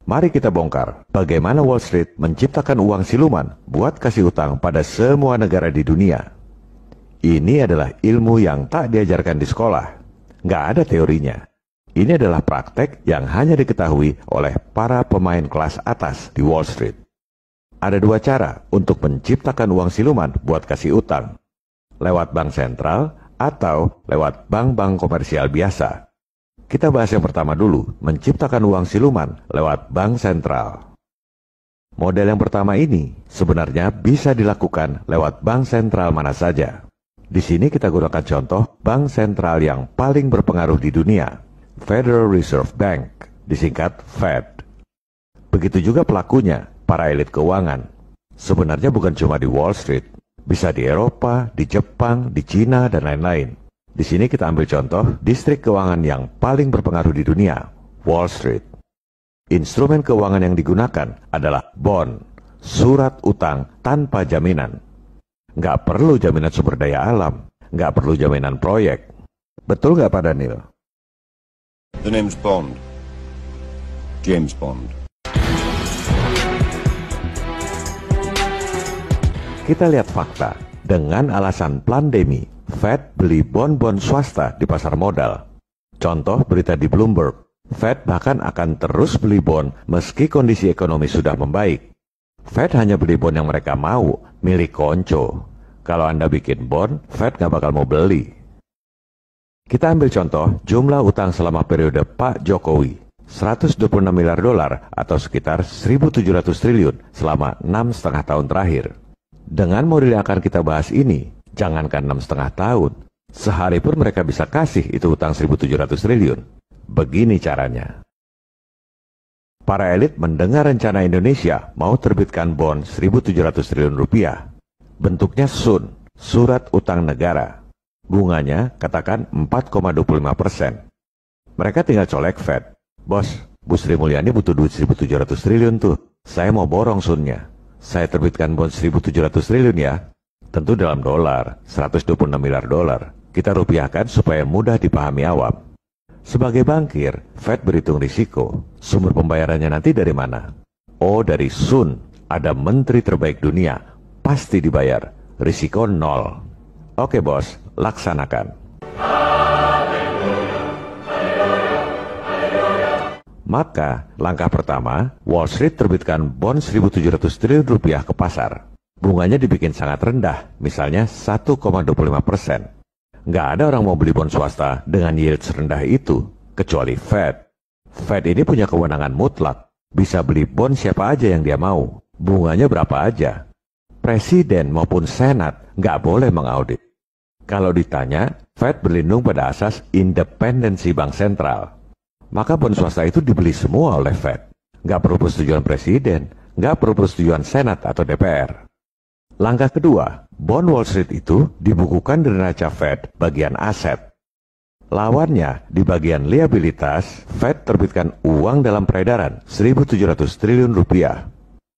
Mari kita bongkar bagaimana Wall Street menciptakan uang siluman buat kasih utang pada semua negara di dunia. Ini adalah ilmu yang tak diajarkan di sekolah. Nggak ada teorinya. Ini adalah praktek yang hanya diketahui oleh para pemain kelas atas di Wall Street. Ada dua cara untuk menciptakan uang siluman buat kasih utang. Lewat bank sentral atau lewat bank-bank komersial biasa. Kita bahas yang pertama dulu, menciptakan uang siluman lewat bank sentral. Model yang pertama ini sebenarnya bisa dilakukan lewat bank sentral mana saja. Di sini kita gunakan contoh bank sentral yang paling berpengaruh di dunia, Federal Reserve Bank, disingkat Fed. Begitu juga pelakunya, para elit keuangan. Sebenarnya bukan cuma di Wall Street, bisa di Eropa, di Jepang, di Cina, dan lain-lain. Di sini kita ambil contoh distrik keuangan yang paling berpengaruh di dunia, Wall Street. Instrumen keuangan yang digunakan adalah bond, surat utang tanpa jaminan. Nggak perlu jaminan sumber daya alam, nggak perlu jaminan proyek. Betul nggak Pak Daniel? The name's Bond. James Bond. Kita lihat fakta. Dengan alasan pandemi, Fed beli bon-bon swasta di pasar modal. Contoh berita di Bloomberg, Fed bahkan akan terus beli bon meski kondisi ekonomi sudah membaik. Fed hanya beli bon yang mereka mau, milik konco. Kalau Anda bikin bon, Fed nggak bakal mau beli. Kita ambil contoh jumlah utang selama periode Pak Jokowi, 126 miliar dolar atau sekitar 1.700 triliun selama 6,5 tahun terakhir. Dengan model yang akan kita bahas ini, jangankan 6,5 tahun, sehari pun mereka bisa kasih itu utang 1.700 triliun. Begini caranya. Para elit mendengar rencana Indonesia mau terbitkan bon 1.700 triliun rupiah. Bentuknya SUN, surat utang negara. Bunganya katakan 4,25%. Mereka tinggal colek Fed. Bos, Bu Sri Mulyani butuh duit 1.700 triliun tuh. Saya mau borong SUN-nya. Saya terbitkan bon 1.700 triliun ya. Tentu dalam dolar, 126 miliar dolar. Kita rupiahkan supaya mudah dipahami awam. Sebagai bankir, Fed berhitung risiko. Sumber pembayarannya nanti dari mana? Oh, dari SUN. Ada menteri terbaik dunia. Pasti dibayar. Risiko 0. Oke bos, laksanakan. Maka, langkah pertama, Wall Street terbitkan bon 1.700 triliun rupiah ke pasar. Bunganya dibikin sangat rendah, misalnya 1,25%. Nggak ada orang mau beli bon swasta dengan yield serendah itu, kecuali Fed. Fed ini punya kewenangan mutlak, bisa beli bon siapa aja yang dia mau, bunganya berapa aja. Presiden maupun Senat nggak boleh mengaudit. Kalau ditanya, Fed berlindung pada asas independensi bank sentral. Maka bon swasta itu dibeli semua oleh Fed. Nggak perlu persetujuan presiden, nggak perlu persetujuan Senat atau DPR. Langkah kedua, bon Wall Street itu dibukukan di neraca Fed bagian aset. Lawannya, di bagian liabilitas, Fed terbitkan uang dalam peredaran 1.700 triliun rupiah.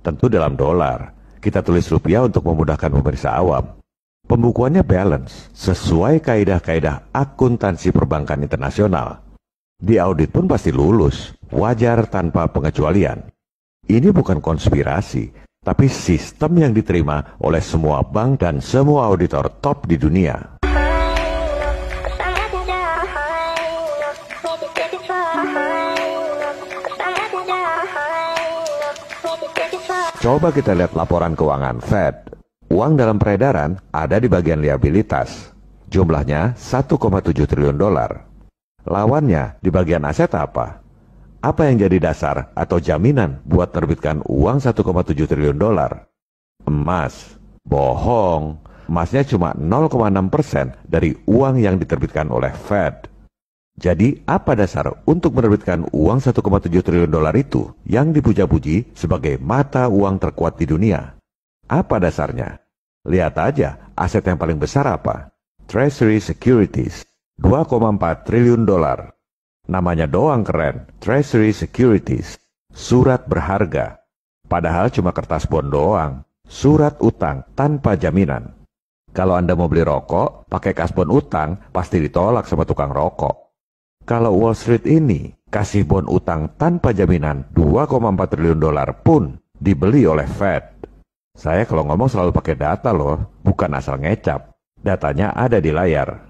Tentu dalam dolar. Kita tulis rupiah untuk memudahkan pemirsa awam. Pembukuannya balance, sesuai kaidah-kaidah akuntansi perbankan internasional. Di audit pun pasti lulus, wajar tanpa pengecualian. Ini bukan konspirasi, tapi sistem yang diterima oleh semua bank dan semua auditor top di dunia. Coba kita lihat laporan keuangan Fed. Uang dalam peredaran ada di bagian liabilitas. Jumlahnya 1,7 triliun dolar. Lawannya di bagian aset apa? Apa yang jadi dasar atau jaminan buat terbitkan uang 1,7 triliun dolar? Emas. Bohong. Emasnya cuma 0,6% dari uang yang diterbitkan oleh Fed. Jadi apa dasar untuk menerbitkan uang 1,7 triliun dolar itu yang dipuja-puji sebagai mata uang terkuat di dunia? Apa dasarnya? Lihat aja aset yang paling besar apa? Treasury Securities. 2,4 triliun dolar. Namanya doang keren, Treasury Securities, surat berharga. Padahal cuma kertas bon doang, surat utang tanpa jaminan. Kalau Anda mau beli rokok, pakai kasbon utang, pasti ditolak sama tukang rokok. Kalau Wall Street ini, kasih bon utang tanpa jaminan 2,4 triliun dolar pun dibeli oleh Fed. Saya kalau ngomong selalu pakai data loh, bukan asal ngecap. Datanya ada di layar.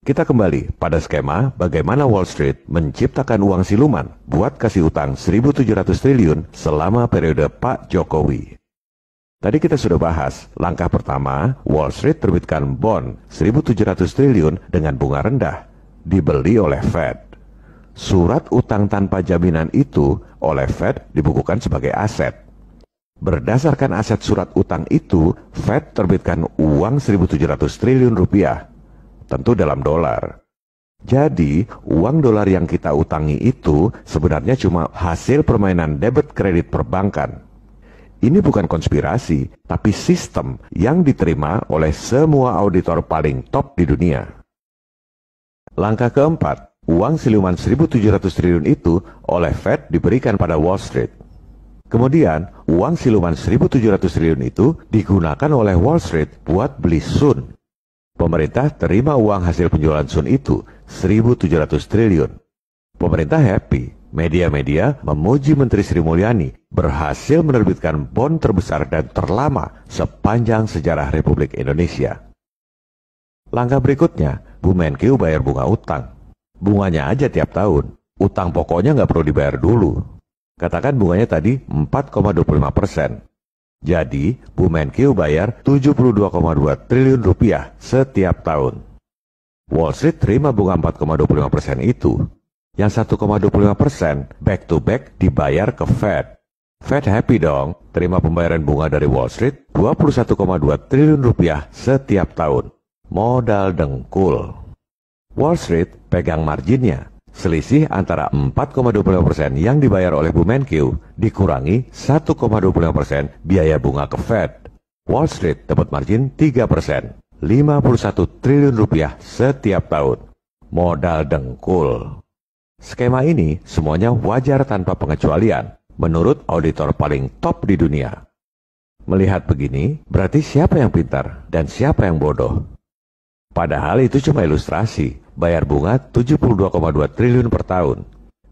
Kita kembali pada skema bagaimana Wall Street menciptakan uang siluman buat kasih utang 1.700 triliun selama periode Pak Jokowi. Tadi kita sudah bahas, langkah pertama, Wall Street terbitkan bond 1.700 triliun dengan bunga rendah, dibeli oleh Fed. Surat utang tanpa jaminan itu oleh Fed dibukukan sebagai aset. Berdasarkan aset surat utang itu, Fed terbitkan uang 1.700 triliun rupiah. Tentu dalam dolar. Jadi, uang dolar yang kita utangi itu sebenarnya cuma hasil permainan debit kredit perbankan. Ini bukan konspirasi, tapi sistem yang diterima oleh semua auditor paling top di dunia. Langkah keempat, uang siluman 1.700 triliun itu oleh Fed diberikan pada Wall Street. Kemudian, uang siluman 1.700 triliun itu digunakan oleh Wall Street buat beli Sun. Pemerintah terima uang hasil penjualan Sun itu 1.700 triliun. Pemerintah happy. Media-media memuji Menteri Sri Mulyani berhasil menerbitkan bond terbesar dan terlama sepanjang sejarah Republik Indonesia. Langkah berikutnya, Bu Menkyu bayar bunga utang. Bunganya aja tiap tahun. Utang pokoknya nggak perlu dibayar dulu. Katakan bunganya tadi 4,25%. Jadi, Bu Menkyu bayar 72,2 triliun rupiah setiap tahun. Wall Street terima bunga 4,25% itu. Yang 1,25% back to back dibayar ke Fed. Fed happy dong, terima pembayaran bunga dari Wall Street 21,2 triliun rupiah setiap tahun. Modal dengkul. Wall Street pegang marginnya. Selisih antara 4,25% yang dibayar oleh Bu Menkyu dikurangi 1,25% biaya bunga ke Fed. Wall Street dapat margin 3%, 51 triliun rupiah setiap tahun. Modal dengkul. Skema ini semuanya wajar tanpa pengecualian, menurut auditor paling top di dunia. Melihat begini, berarti siapa yang pintar dan siapa yang bodoh? Padahal itu cuma ilustrasi, bayar bunga 72,2 triliun per tahun.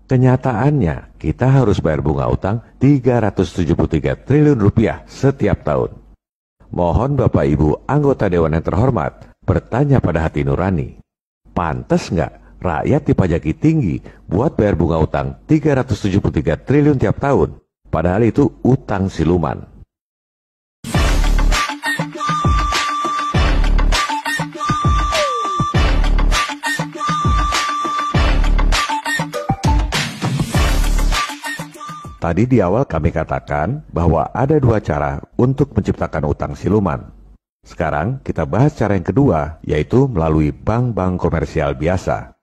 Kenyataannya, kita harus bayar bunga utang 373 triliun rupiah setiap tahun. Mohon Bapak Ibu anggota Dewan yang terhormat, bertanya pada hati nurani. Pantes nggak rakyat dipajaki tinggi buat bayar bunga utang 373 triliun tiap tahun? Padahal itu utang siluman. Tadi di awal kami katakan bahwa ada dua cara untuk menciptakan utang siluman. Sekarang kita bahas cara yang kedua, yaitu melalui bank-bank komersial biasa.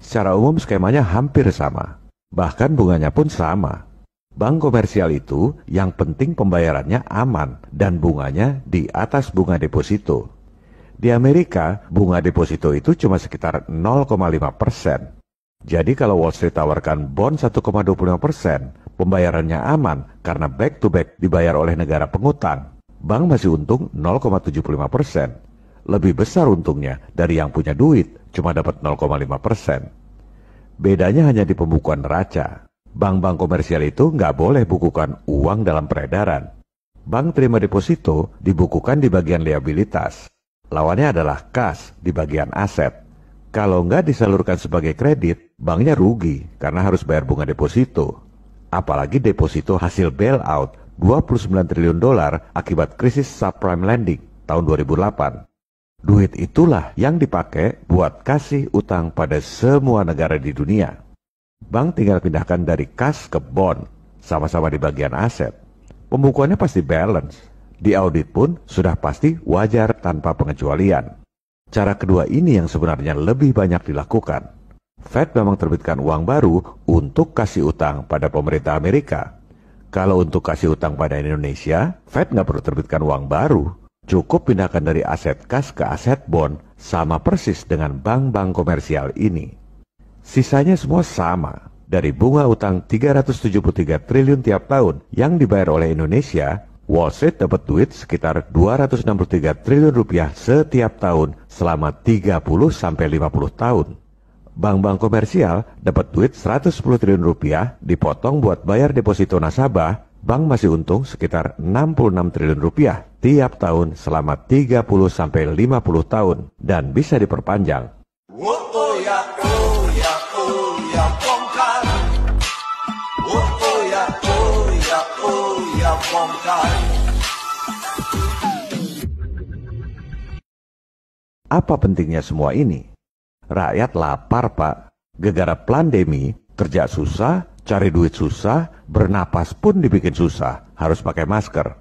Secara umum skemanya hampir sama, bahkan bunganya pun sama. Bank komersial itu yang penting pembayarannya aman dan bunganya di atas bunga deposito. Di Amerika, bunga deposito itu cuma sekitar 0,5%. Jadi kalau Wall Street tawarkan bond 1,25%, pembayarannya aman karena back to back dibayar oleh negara pengutang. Bank masih untung 0,75%. Lebih besar untungnya dari yang punya duit, cuma dapat 0,5%. Bedanya hanya di pembukuan neraca. Bank-bank komersial itu nggak boleh bukukan uang dalam peredaran. Bank terima deposito dibukukan di bagian liabilitas. Lawannya adalah kas di bagian aset. Kalau nggak disalurkan sebagai kredit, banknya rugi karena harus bayar bunga deposito. Apalagi deposito hasil bailout 29 triliun dolar akibat krisis subprime lending tahun 2008. Duit itulah yang dipakai buat kasih utang pada semua negara di dunia. Bank tinggal pindahkan dari kas ke bond, sama-sama di bagian aset. Pembukuannya pasti balance. Di audit pun sudah pasti wajar tanpa pengecualian. Cara kedua ini yang sebenarnya lebih banyak dilakukan. Fed memang terbitkan uang baru untuk kasih utang pada pemerintah Amerika. Kalau untuk kasih utang pada Indonesia, Fed nggak perlu terbitkan uang baru. Cukup pindahkan dari aset kas ke aset bond, sama persis dengan bank-bank komersial ini. Sisanya semua sama. dari bunga utang 373 triliun tiap tahun yang dibayar oleh Indonesia, Wall Street dapat duit sekitar 263 triliun rupiah setiap tahun selama 30-50 tahun. Bank-bank komersial dapat duit 110 triliun rupiah dipotong buat bayar deposito nasabah, bank masih untung sekitar 66 triliun rupiah tiap tahun selama 30-50 tahun dan bisa diperpanjang. Apa pentingnya semua ini? Rakyat lapar, Pak. Gegara pandemi, kerja susah, cari duit susah, bernapas pun dibikin susah, harus pakai masker.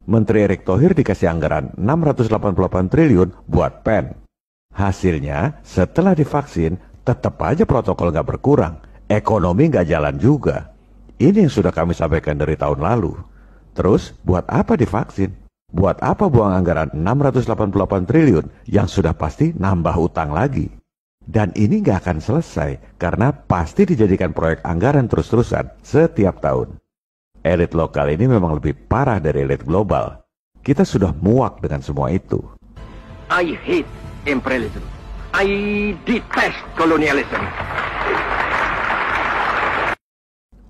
Menteri Erick Thohir dikasih anggaran 688 triliun buat pen. Hasilnya, setelah divaksin, tetap aja protokol nggak berkurang, ekonomi nggak jalan juga. Ini yang sudah kami sampaikan dari tahun lalu. Terus, buat apa divaksin? Buat apa buang anggaran 688 triliun yang sudah pasti nambah utang lagi? Dan ini nggak akan selesai karena pasti dijadikan proyek anggaran terus-terusan setiap tahun. Elit lokal ini memang lebih parah dari elit global. Kita sudah muak dengan semua itu. I hate imperialism. I detest colonialism.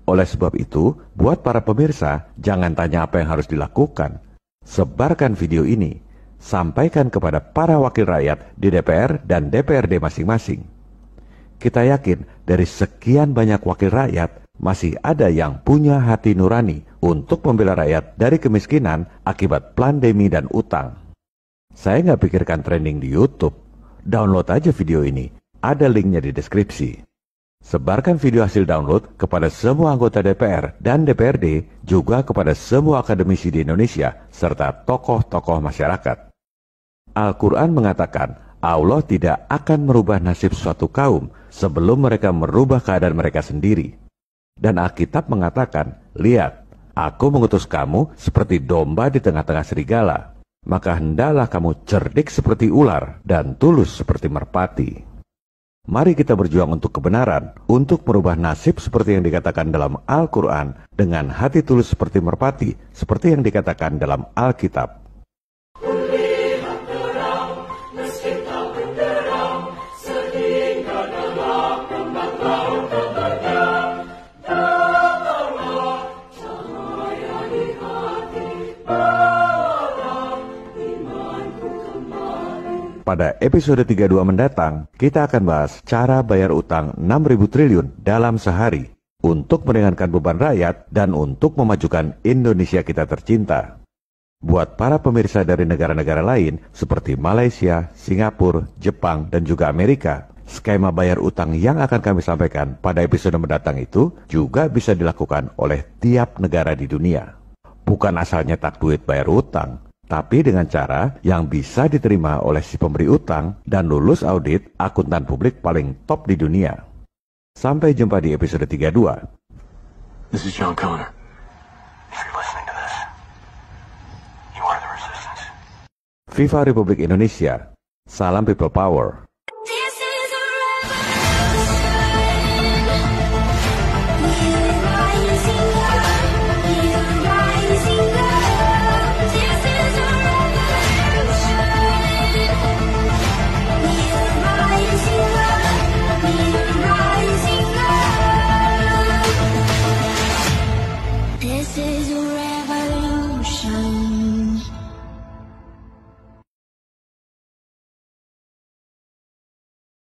Oleh sebab itu, buat para pemirsa, jangan tanya apa yang harus dilakukan. Sebarkan video ini. Sampaikan kepada para wakil rakyat di DPR dan DPRD masing-masing. Kita yakin dari sekian banyak wakil rakyat, masih ada yang punya hati nurani untuk membela rakyat dari kemiskinan akibat pandemi dan utang. Saya nggak pikirkan trending di YouTube. Download aja video ini, ada linknya di deskripsi. Sebarkan video hasil download kepada semua anggota DPR dan DPRD, juga kepada semua akademisi di Indonesia, serta tokoh-tokoh masyarakat. Al-Quran mengatakan, Allah tidak akan merubah nasib suatu kaum sebelum mereka merubah keadaan mereka sendiri. Dan Alkitab mengatakan, lihat, aku mengutus kamu seperti domba di tengah-tengah serigala. Maka hendaklah kamu cerdik seperti ular dan tulus seperti merpati. Mari kita berjuang untuk kebenaran, untuk merubah nasib seperti yang dikatakan dalam Al-Quran dengan hati tulus seperti merpati, seperti yang dikatakan dalam Alkitab. Pada episode 32 mendatang, kita akan bahas cara bayar utang 6.000 triliun dalam sehari untuk meringankan beban rakyat dan untuk memajukan Indonesia kita tercinta. Buat para pemirsa dari negara-negara lain seperti Malaysia, Singapura, Jepang, dan juga Amerika, skema bayar utang yang akan kami sampaikan pada episode mendatang itu juga bisa dilakukan oleh tiap negara di dunia. Bukan asal nyetak duit bayar utang, tapi dengan cara yang bisa diterima oleh si pemberi utang dan lulus audit akuntan publik paling top di dunia. Sampai jumpa di episode 32. This is John Connor. If you're listening to this, you are the resistance. Viva Republik Indonesia. Salam People Power.